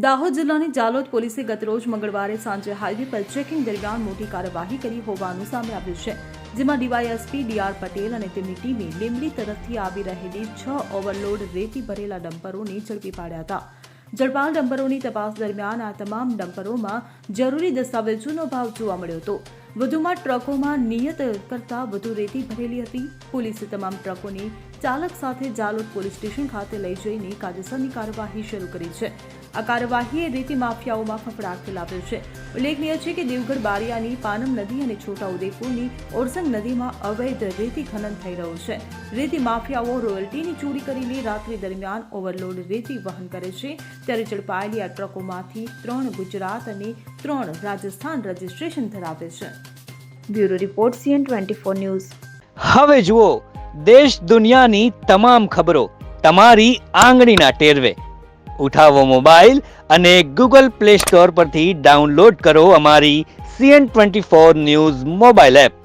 દાહોદ જિલ્લાની જાલોદ પોલીસે ગતરોજ મંગળવારે સાંજે હાઈવે પર ચેકિંગ દરમિયાન મોટી કાર્યવાહી કરી હોવાનું સામે આવ્યું છે, જેમાં ડીવાયએસપી ડીઆર પટેલ અને તેમની ટીમે લીંબડી તરફથી આવી રહેલી 6 ઓવરલોડ રેતી ભરેલા ડમ્પરોને ઝડપી પાડ્યા હતા. ઝડપાયેલ ડમ્પરોની તપાસ દરમિયાન આ તમામ ડમ્પરોમાં જરૂરી દસ્તાવેજોનો અભાવ જોવા મળ્યો હતો. વધુમાં ટ્રકોમાં નિયત કરતાં વધુ રેતી ભરેલી હતી. પોલીસે તમામ ટ્રકોને ચાલક સાથે જાલોદ પોલીસ સ્ટેશન ખાતે લઈ જઈને કાયદેસરની કાર્યવાહી શરૂ કરી છે. આ કાર્યવાહીએ રેતી માફિયાઓમાં ફફડાટ ફેલાવ્યો છે. ઉલ્લેખનીય છે કે દેવગઢ બારિયાની પાનમ નદી અને છોટાઉદેપુરની ઓરસંગ નદીમાં અવૈધ રેતી ખનન થઈ રહ્યું છે. રેતી માફિયાઓ રોયલ્ટીની ચોરી કરીને રાત્રિ દરમિયાન ઓવરલોડ રેતી વહન કરે છે. ત્યારે ઝડપાયેલી આ ટ્રકોમાંથી 3 ગુજરાત અને 3 રાજસ્થાન રજીસ્ટ્રેશન ધરાવે છે. Bureau report CN24 news. હવે જુઓ દેશ દુનિયાની તમામ ખબરો તમારી આંગળીના ટેરવે. ઉઠાવો મોબાઈલ અને Google Play Store પરથી ડાઉનલોડ કરો અમારી CN24 ન્યૂઝ મોબાઈલ એપ.